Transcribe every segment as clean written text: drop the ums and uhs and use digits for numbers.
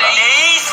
23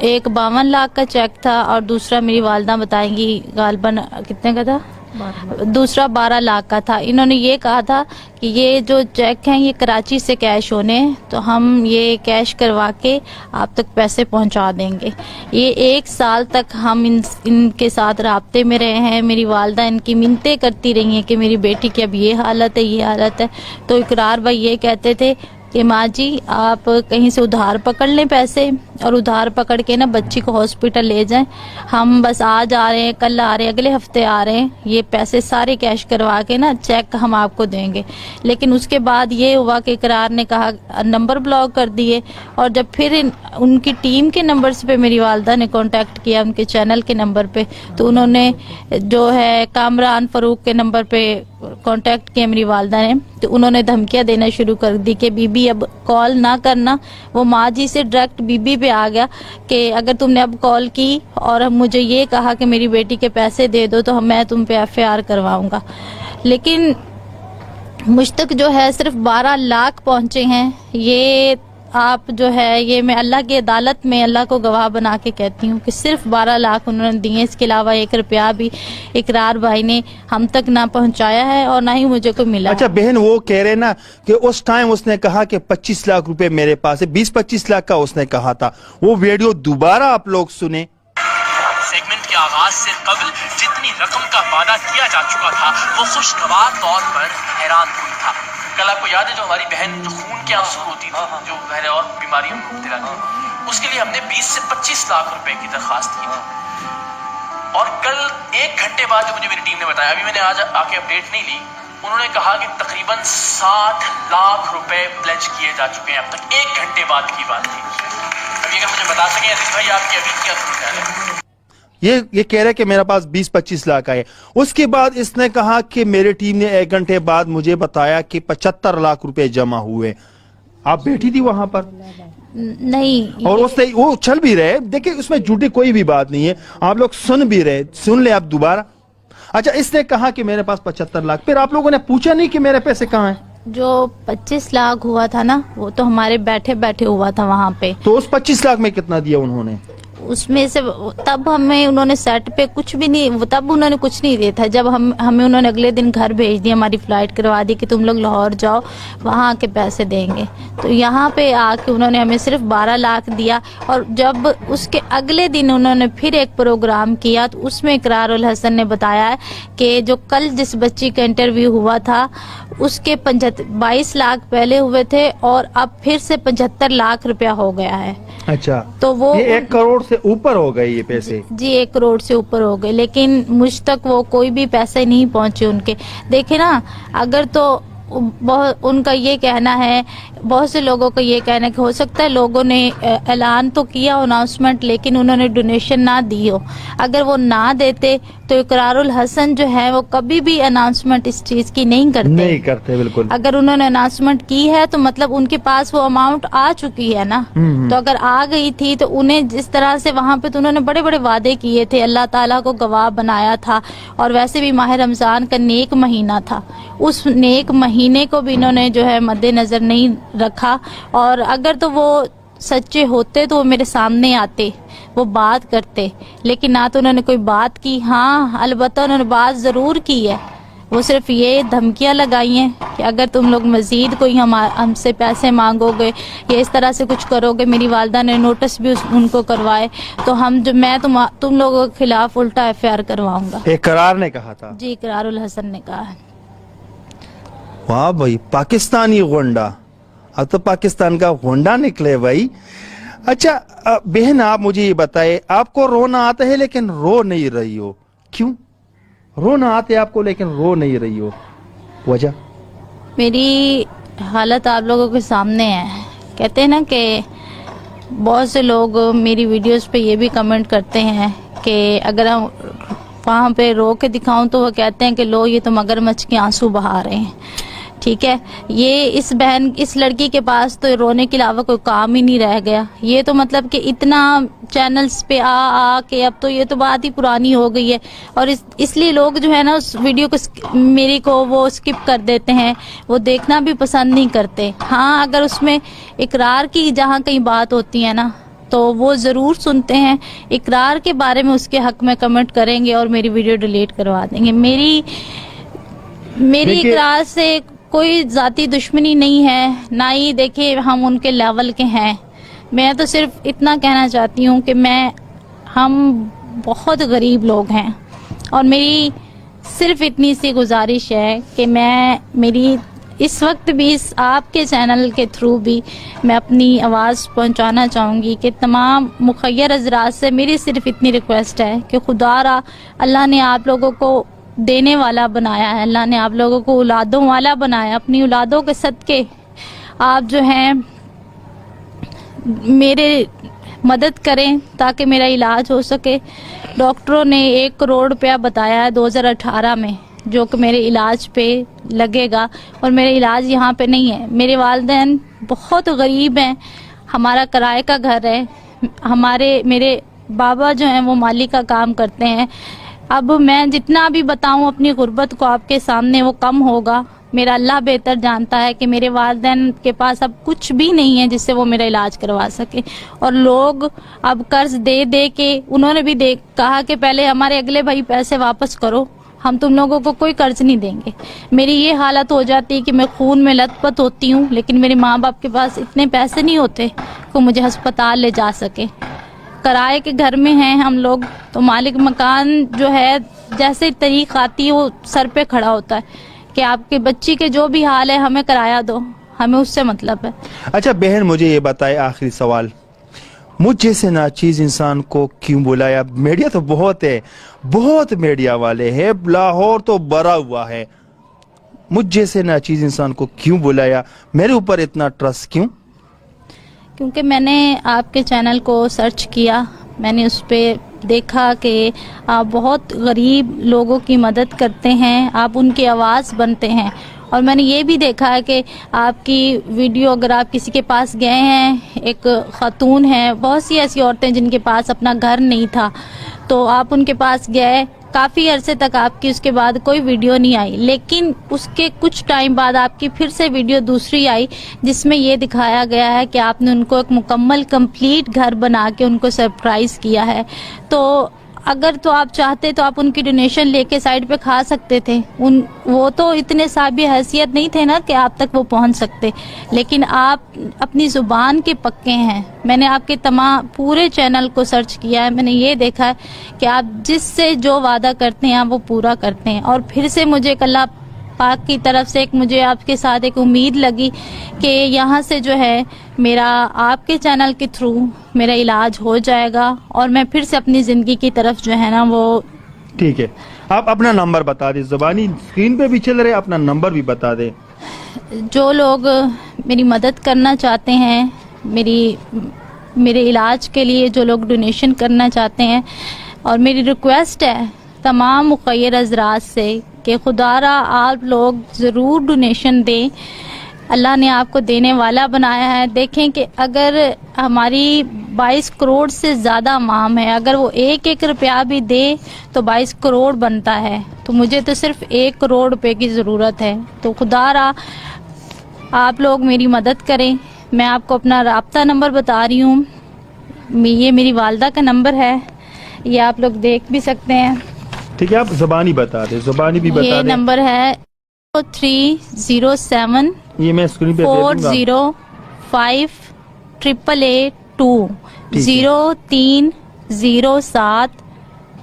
ایک 52 لاکھ کا چیک تھا اور دوسرا میری والدہ بتائیں گی غالباً کتنے کا تھا، دوسرا 12 لاکھ کا تھا. انہوں نے یہ کہا تھا کہ یہ جو چیک ہیں یہ کراچی سے کیش ہونے ہیں، تو ہم یہ کیش کروا کے آپ تک پیسے پہنچا دیں گے. یہ 1 سال تک ہم ان کے ساتھ رابطے میں رہے ہیں. میری والدہ ان کی منتیں کرتی رہی ہیں کہ میری بیٹی کی اب یہ حالت ہے، یہ حالت ہے. تو اقرار بھائی یہ کہتے تھے کہ ماں جی آپ کہیں سے ادھار پکڑ لیں پیسے، اور ادھار پکڑ کے نا بچی کو ہاسپٹل لے جائیں، ہم بس آج آ رہے ہیں، کل آ رہے ہیں، اگلے ہفتے آ رہے ہیں، یہ پیسے سارے کیش کروا کے نا چیک ہم آپ کو دیں گے. لیکن اس کے بعد یہ ہوا کہ اقرار نے کہا نمبر بلاک کر دیے، اور جب پھر ان کی ٹیم کے نمبرز پہ میری والدہ نے کانٹیکٹ کیا، ان کے چینل کے نمبر پہ، تو انہوں نے جو ہے کامران فاروق کے نمبر پہ کانٹیکٹ کیا میری والدہ نے، تو انہوں نے دھمکیاں دینا شروع کر دی کہ بی بی اب کال نہ کرنا. وہ ماں جی سے ڈائریکٹ بی بی پہ آ گیا کہ اگر تم نے اب کال کی اور مجھے یہ کہا کہ میری بیٹی کے پیسے دے دو تو میں تم پہ FIR کرواؤں گا. لیکن مجھ تک جو ہے صرف 12 لاکھ پہنچے ہیں. یہ آپ جو ہے یہ میں اللہ کی عدالت میں اللہ کو گواہ بنا کے کہتی ہوں کہ صرف 12 لاکھ انہوں نے دیے. اس کے علاوہ 1 روپیہ بھی اقرار بھائی نے ہم تک نہ پہنچایا ہے اور نہ ہی مجھے کوئی ملا. اچھا بہن وہ کہہ رہے نا کہ اس ٹائم اس نے کہا کہ 25 لاکھ روپے میرے پاس ہے، 20-25 لاکھ کا اس نے کہا تھا. وہ ویڈیو دوبارہ آپ لوگ سنیں. سیگمنٹ کے آغاز سے قبل جتنی رقم کا وعدہ کیا جا چکا تھا وہ خوشگوار طور پر حیران کن تھا. کل آپ کو یاد ہے جو ہماری بہن جو خون کے آنسو ہوتی تھی، جو بہرے اور بیماریوں میں مبتلا تھی، اس کے لیے ہم نے 20 سے 25 لاکھ روپے کی درخواست کی تھی. اور کل 1 گھنٹے بعد جو مجھے میری ٹیم نے بتایا، ابھی میں نے آج آ کے اپڈیٹ نہیں لی، انہوں نے کہا کہ تقریباً 60 لاکھ روپے پلیج کیے جا چکے ہیں اب تک. 1 گھنٹے بعد کی بات تھی. ابھی اگر مجھے بتا سکیں عزیز بھائی آپ کی ابھی کیا صورت ہے؟ یہ کہہ رہے کہ میرے پاس 20-25 لاکھ آئے. اس کے بعد اس نے کہا کہ میری ٹیم نے 1 گھنٹے بعد مجھے بتایا کہ 75 لاکھ روپے جمع ہوئے. آپ بیٹھی تھی وہاں پر؟ نہیں. اور اس نے وہ چل بھی رہے. دیکھیں اس میں جھوٹی کوئی بھی بات نہیں ہے، آپ لوگ سن بھی رہے، سن لیں آپ دوبارہ. اچھا اس نے کہا کہ میرے پاس 75 لاکھ. پھر آپ لوگوں نے پوچھا نہیں کہ میرے پیسے کہاں ہیں؟ جو 25 لاکھ ہوا تھا نا وہ تو ہمارے بیٹھے بیٹھے ہوا تھا وہاں پہ. تو اس 25 لاکھ میں کتنا دیا انہوں نے؟ اس میں سے تب ہمیں انہوں نے سیٹ پہ کچھ بھی نہیں، تب انہوں نے کچھ نہیں دیا تھا. جب ہمیں انہوں نے اگلے دن گھر بھیج دیا، ہماری فلائٹ کروا دی کہ تم لوگ لاہور جاؤ، وہاں آ کے پیسے دیں گے. تو یہاں پہ آ کے انہوں نے ہمیں صرف 12 لاکھ دیا. اور جب اس کے اگلے دن انہوں نے پھر ایک پروگرام کیا تو اس میں اقرار الحسن نے بتایا ہے کہ جو کل جس بچی کا انٹرویو ہوا تھا اس کے 22 لاکھ پہلے ہوئے تھے اور اب پھر سے 75 لاکھ روپیہ ہو گیا ہے. اچھا تو وہ 1 کروڑ سے اوپر ہو گئے یہ پیسے؟ جی 1 کروڑ سے اوپر ہو گئے. لیکن مجھ تک وہ کوئی بھی پیسے نہیں پہنچے ان کے. دیکھیں نا، اگر تو ان کا یہ کہنا ہے، بہت سے لوگوں کا یہ کہنا ہے کہ ہو سکتا ہے لوگوں نے اعلان تو کیا اناؤنسمنٹ لیکن انہوں نے ڈونیشن نہ دی ہو. اگر وہ نہ دیتے تو اقرار الحسن جو ہے وہ کبھی بھی اناؤنسمنٹ اس چیز کی نہیں کرتے. بالکل. اگر انہوں نے اناؤنسمنٹ کی ہے تو مطلب ان کے پاس وہ اماؤنٹ آ چکی ہے نا. تو اگر آ گئی تھی تو انہیں جس طرح سے وہاں پہ تو انہوں نے بڑے بڑے وعدے کیے تھے، اللہ تعالیٰ کو گواہ بنایا تھا. اور ویسے بھی ماہ رمضان کا نیک مہینہ تھا، اس نیک مہینے کو بھی انہوں نے جو ہے مد نظر نہیں رکھا. اور اگر تو وہ سچے ہوتے تو وہ میرے سامنے آتے، وہ بات کرتے، لیکن نہ تو انہوں نے کوئی بات کی. ہاں البتہ انہوں نے بات ضرور کی ہے، وہ صرف یہ دھمکیاں لگائی ہیں کہ اگر تم لوگ مزید کوئی ہم سے پیسے مانگو گے یا اس طرح سے کچھ کرو گے. میری والدہ نے نوٹس بھی ان کو کروائے تو میں تم لوگوں کے خلاف الٹا FIR کرواؤں گا. اقرار نے کہا تھا؟ جی اقرار الحسن نے کہا ہے. واہ بھائی، پاکستانی غنڈا، اب تو پاکستان کا غنڈا نکلے بھائی. اچھا بہن آپ مجھے یہ بتائے، آپ کو رونا آتا ہے لیکن رو نہیں رہی ہو، کیوں؟ رونا آتے آپ کو لیکن رو نہیں رہی ہو، وجہ؟ میری حالت آپ لوگوں کے سامنے ہے. کہتے ہیں نا کہ بہت سے لوگ میری ویڈیوز پہ یہ بھی کمنٹ کرتے ہیں کہ اگر ہم وہاں پہ رو کے دکھاؤں تو وہ کہتے ہیں کہ لو یہ تو مگرمچھ کے آنسو بہا رہے ہیں. ٹھیک ہے، یہ اس لڑکی کے پاس تو رونے کے علاوہ کوئی کام ہی نہیں رہ گیا. یہ تو مطلب کہ اتنا چینلز پہ آ کے اب تو یہ تو بات ہی پرانی ہو گئی ہے. اور اس لیے لوگ جو ہے نا اس ویڈیو کو میری کو وہ سکپ کر دیتے ہیں، وہ دیکھنا بھی پسند نہیں کرتے. ہاں اگر اس میں اقرار کی جہاں کہیں بات ہوتی ہے نا تو وہ ضرور سنتے ہیں. اقرار کے بارے میں اس کے حق میں کمنٹ کریں گے اور میری ویڈیو ڈیلیٹ کروا دیں گے. میری اقرار سے کوئی ذاتی دشمنی نہیں ہے، نہ ہی دیکھیں ہم ان کے لیول کے ہیں. میں تو صرف اتنا کہنا چاہتی ہوں کہ ہم بہت غریب لوگ ہیں، اور میری صرف اتنی سی گزارش ہے کہ میری اس وقت بھی آپ کے چینل کے تھرو بھی میں اپنی آواز پہنچانا چاہوں گی کہ تمام مخیر حضرات سے میری صرف اتنی ریکویسٹ ہے کہ خدا را اللہ نے آپ لوگوں کو دینے والا بنایا ہے، اللہ نے آپ لوگوں کو اولادوں والا بنایا. اپنی اولادوں کے صدقے آپ جو ہیں میرے مدد کریں تاکہ میرا علاج ہو سکے. ڈاکٹروں نے 1 کروڑ روپیہ بتایا ہے 2018 میں جو کہ میرے علاج پہ لگے گا، اور میرا علاج یہاں پہ نہیں ہے. میرے والدین بہت غریب ہیں، ہمارا کرائے کا گھر ہے. میرے بابا جو ہیں وہ مالی کا کام کرتے ہیں. اب میں جتنا بھی بتاؤں اپنی غربت کو آپ کے سامنے وہ کم ہوگا. میرا اللہ بہتر جانتا ہے کہ میرے والدین کے پاس اب کچھ بھی نہیں ہے جس سے وہ میرا علاج کروا سکے، اور لوگ اب قرض دے کے انہوں نے بھی کہا کہ پہلے ہمارے اگلے بھائی پیسے واپس کرو، ہم تم لوگوں کو کوئی قرض نہیں دیں گے. میری یہ حالت ہو جاتی ہے کہ میں خون میں لت پت ہوتی ہوں، لیکن میرے ماں باپ کے پاس اتنے پیسے نہیں ہوتے کہ مجھے ہسپتال لے جا سکے. کرائے کے گھر میں ہیں ہم لوگ، تو مالک مکان جو ہے جیسے طریق آتی ہے وہ سر پہ کھڑا ہوتا ہے کہ آپ کے بچی کے جو بھی حال ہے ہمیں کرایہ دو، ہمیں اس سے مطلب ہے. اچھا بہن مجھے یہ بتائے، آخری سوال، مجھ جیسے ناچیز انسان کو کیوں بلایا؟ میڈیا تو بہت ہے، بہت میڈیا والے ہیں، لاہور تو بھرا ہوا ہے، مجھ جیسے ناچیز انسان کو کیوں بلایا؟ میرے اوپر اتنا ٹرسٹ کیوں؟ کیونکہ میں نے آپ کے چینل کو سرچ کیا، میں نے اس پہ دیکھا کہ آپ بہت غریب لوگوں کی مدد کرتے ہیں، آپ ان کی آواز بنتے ہیں. اور میں نے یہ بھی دیکھا ہے کہ آپ کی ویڈیو اگر آپ کسی کے پاس گئے ہیں، ایک خاتون ہے، بہت سی ایسی عورتیں جن کے پاس اپنا گھر نہیں تھا، تو آپ ان کے پاس گئے، کافی عرصے تک آپ کی اس کے بعد کوئی ویڈیو نہیں آئی، لیکن اس کے کچھ ٹائم بعد آپ کی پھر سے ویڈیو دوسری آئی جس میں یہ دکھایا گیا ہے کہ آپ نے ان کو ایک مکمل کمپلیٹ گھر بنا کے ان کو سرپرائز کیا ہے. تو اگر تو آپ چاہتے تو آپ ان کی ڈونیشن لے کے سائڈ پہ کھا سکتے تھے. وہ تو اتنے صاحب حیثیت نہیں تھے نا کہ آپ تک وہ پہنچ سکتے، لیکن آپ اپنی زبان کے پکے ہیں. میں نے آپ کے تمام پورے چینل کو سرچ کیا ہے، میں نے یہ دیکھا ہے کہ آپ جس سے جو وعدہ کرتے ہیں آپ وہ پورا کرتے ہیں. اور پھر سے مجھے اللہ پاک کی طرف سے مجھے آپ کے ساتھ ایک امید لگی کہ یہاں سے جو ہے میرا آپ کے چینل کے تھرو میرا علاج ہو جائے گا، اور میں پھر سے اپنی زندگی کی طرف جو ہے نا وہ. ٹھیک ہے، آپ اپنا نمبر بتا دیں، زبانی اسکرین پہ بھی چل رہے، اپنا نمبر بھی بتا دیں. جو لوگ میری مدد کرنا چاہتے ہیں، میرے علاج کے لیے جو لوگ ڈونیشن کرنا چاہتے ہیں، اور میری ریکویسٹ ہے تمام مخیر حضرات سے کہ خدا را آپ لوگ ضرور ڈونیشن دیں. اللہ نے آپ کو دینے والا بنایا ہے. دیکھیں کہ اگر ہماری 22 کروڑ سے زیادہ عوام ہے، اگر وہ 1 روپیہ بھی دے تو 22 کروڑ بنتا ہے. تو مجھے تو صرف 1 کروڑ روپے کی ضرورت ہے. تو خدا را آپ لوگ میری مدد کریں. میں آپ کو اپنا رابطہ نمبر بتا رہی ہوں، یہ میری والدہ کا نمبر ہے، یہ آپ لوگ دیکھ بھی سکتے ہیں. ٹھیک ہے، آپ زبانی بتا دیں، زبانی بھی بتا دیں. یہ نمبر ہے 307 یہ میں اسکرین پہ دے دوں گا. 405 882 0307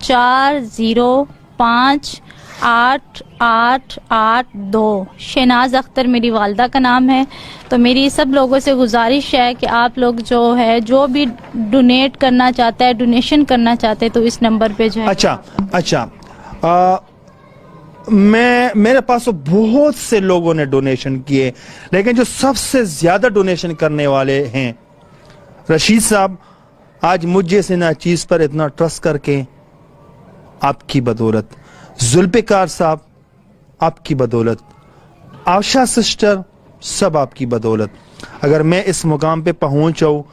405 8882. شہناز اختر میری والدہ کا نام ہے. تو میری سب لوگوں سے گزارش ہے کہ آپ لوگ جو بھی ڈونیٹ کرنا چاہتا ہے، ڈونیشن کرنا چاہتے تو اس نمبر پہ جو ہے. اچھا میرے پاس تو بہت سے لوگوں نے ڈونیشن کیے، لیکن جو سب سے زیادہ ڈونیشن کرنے والے ہیں رشید صاحب. آج مجھ جیسے ناچیز پر اتنا ٹرسٹ کر کے آپ کی بدولت، ذوالفقار صاحب آپ کی بدولت، آشا سسٹر سب آپ کی بدولت. اگر میں اس مقام پہ پہنچاؤں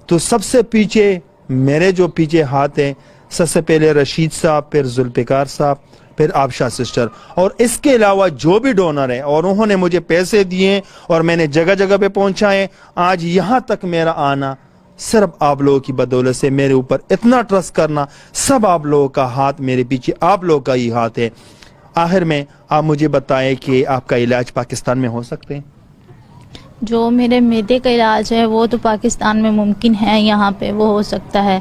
تو سب سے پیچھے میرے جو پیچھے ہاتھ ہیں، سب سے پہلے رشید صاحب، پھر ذوالفقار صاحب، پھر آبشا سسٹر، اور اس کے علاوہ جو بھی ڈونر ہیں اور انہوں نے مجھے پیسے دیے اور میں نے جگہ جگہ پہ پہنچائے. آج یہاں تک میرا آنا صرف آپ لوگوں کی بدولت سے میرے اوپر اتنا ٹرسٹ کرنا، سب آپ لوگوں کا ہاتھ، میرے پیچھے آپ لوگوں کا ہی ہاتھ ہے۔ آخر میں آپ مجھے بتائیں کہ آپ کا علاج پاکستان میں ہو سکتے ہیں؟ جو میرے معدے کا علاج ہے وہ تو پاکستان میں ممکن ہے، یہاں پہ وہ ہو سکتا ہے۔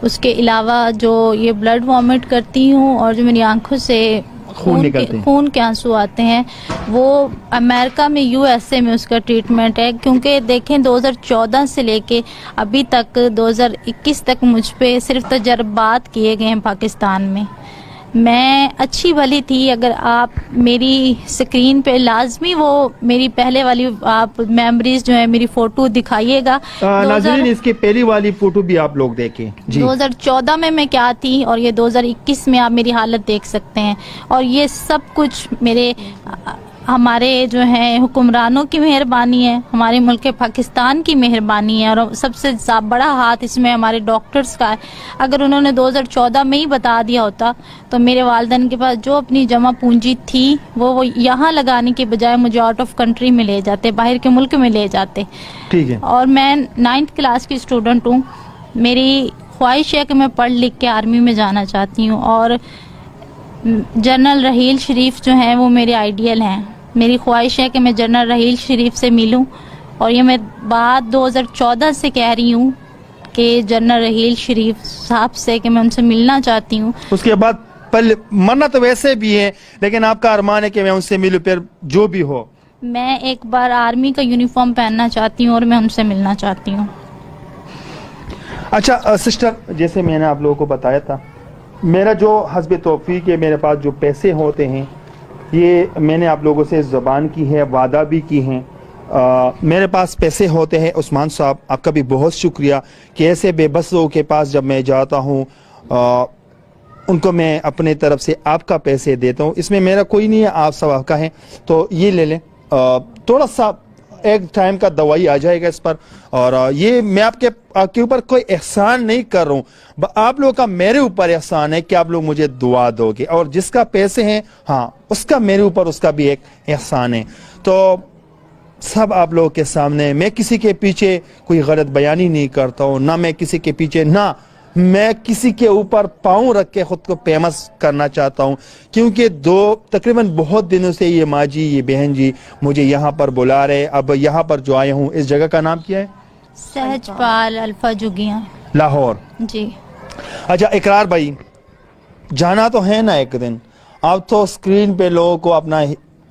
اس کے علاوہ جو یہ بلڈ وامٹ کرتی ہوں اور جو میری آنکھوں سے خون کے آنسو آتے ہیں، وہ امریکہ میں USA میں اس کا ٹریٹمنٹ ہے، کیونکہ دیکھیں 2014 سے لے کے ابھی تک 2021 تک مجھ پہ صرف تجربات کیے گئے ہیں پاکستان میں۔ میں اچھی بھلی تھی، اگر آپ میری سکرین پہ لازمی وہ میری پہلے والی آپ میموریز جو ہے میری فوٹو دکھائیے گا۔ ناظرین اس کی پہلی والی فوٹو بھی آپ لوگ دیکھیں جی۔ 2014 میں کیا تھی اور یہ 2021 میں آپ میری حالت دیکھ سکتے ہیں، اور یہ سب کچھ میرے ہمارے جو ہیں حکمرانوں کی مہربانی ہے، ہمارے ملک پاکستان کی مہربانی ہے، اور سب سے بڑا ہاتھ اس میں ہمارے ڈاکٹرز کا ہے۔ اگر انہوں نے 2014 میں ہی بتا دیا ہوتا تو میرے والدین کے پاس جو اپنی جمع پونجی تھی وہ یہاں لگانے کے بجائے مجھے آؤٹ آف کنٹری میں لے جاتے، باہر کے ملک میں لے جاتے۔ ٹھیک ہے۔ اور میں 9th کلاس کی اسٹوڈنٹ ہوں، میری خواہش ہے کہ میں پڑھ لکھ کے آرمی میں جانا چاہتی ہوں، اور جنرل رحیل شریف جو ہیں وہ میرے آئیڈیل ہیں۔ میری خواہش ہے کہ میں جنرل رحیل شریف سے ملوں، اور یہ میں بات 2014 سے کہہ رہی ہوں کہ جنرل رحیل شریف صاحب سے کہ میں ان سے ملنا چاہتی ہوں۔ اس کے بعد پہلے مرنا تو ویسے بھی ہے، لیکن آپ کا ارمان ہے کہ میں ان سے ملوں، پھر جو بھی ہو۔ میں ایک بار آرمی کا یونیفارم پہننا چاہتی ہوں اور میں ان سے ملنا چاہتی ہوں۔ اچھا سسٹر، جیسے میں نے آپ لوگوں کو بتایا تھا، میرا جو حسب توفیق ہے، میرے پاس جو پیسے ہوتے ہیں، یہ میں نے آپ لوگوں سے زبان کی ہے، وعدہ بھی کی ہیں۔ میرے پاس پیسے ہوتے ہیں۔ عثمان صاحب آپ کا بھی بہت شکریہ کہ ایسے بے بس لوگوں کے پاس جب میں جاتا ہوں ان کو میں اپنے طرف سے آپ کا پیسے دیتا ہوں، اس میں میرا کوئی نہیں ہے، آپ سب آپ کا ہے، تو یہ لے لیں۔ تھوڑا سا ایک ٹائم کا دوائی آ جائے گا اس پر، اور یہ میں آپ کے اوپر کوئی احسان نہیں کر رہا ہوں، آپ لوگوں کا میرے اوپر احسان ہے کہ آپ لوگ مجھے دعا دو گے، اور جس کا پیسے ہیں ہاں اس کا میرے اوپر اس کا بھی ایک احسان ہے۔ تو سب آپ لوگوں کے سامنے میں کسی کے پیچھے کوئی غلط بیانی نہیں کرتا ہوں، نہ میں کسی کے پیچھے، نہ میں کسی کے اوپر پاؤں رکھ کے خود کو فیمس کرنا چاہتا ہوں، کیونکہ تقریباً بہت دنوں سے یہ ماں جی، یہ بہن جی مجھے یہاں پر بلا رہے۔ اب یہاں پر جو آئے ہوں، اس جگہ کا نام کیا ہے؟ سہج پال الفا جگیاں، لاہور۔ جی۔ اچھا اقرار بھائی، جانا تو ہے نا ایک دن، آپ تو اسکرین پہ لوگوں کو اپنا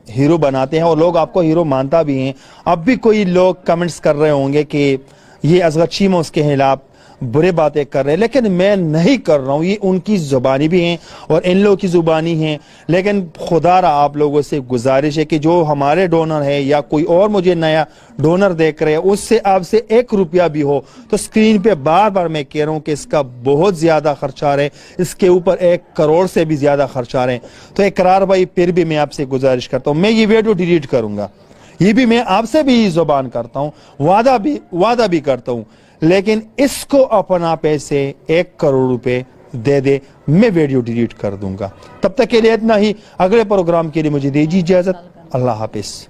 ہیرو بناتے ہیں اور لوگ آپ کو ہیرو مانتا بھی ہیں۔ اب بھی کوئی لوگ کمنٹس کر رہے ہوں گے کہ یہ اصغر چیمہ اس کے خلاف برے باتیں کر رہے ہیں، لیکن میں نہیں کر رہا ہوں، یہ ان کی زبانی بھی ہیں اور ان لوگوں کی زبانی ہیں۔ لیکن خدا را آپ لوگوں سے گزارش ہے کہ جو ہمارے ڈونر ہے یا کوئی اور مجھے نیا ڈونر دیکھ رہے ہیں، اس سے آپ سے 1 روپیہ بھی ہو تو سکرین پہ بار بار میں کہہ رہا ہوں کہ اس کا بہت زیادہ خرچہ آ رہے ہیں، اس کے اوپر 1 کروڑ سے بھی زیادہ خرچہ آ رہے ہیں۔ تو اقرار بھائی پھر بھی میں آپ سے گزارش کرتا ہوں، میں یہ ویڈیو ڈیلیٹ کروں گا، یہ بھی میں آپ سے بھی زبان کرتا ہوں، وعدہ بھی کرتا ہوں، لیکن اس کو اپنا پیسے 1 کروڑ روپے دے دے، میں ویڈیو ڈیلیٹ کر دوں گا۔ تب تک کے لیے اتنا ہی، اگلے پروگرام کے لیے مجھے دیجیے اجازت، اللہ حافظ۔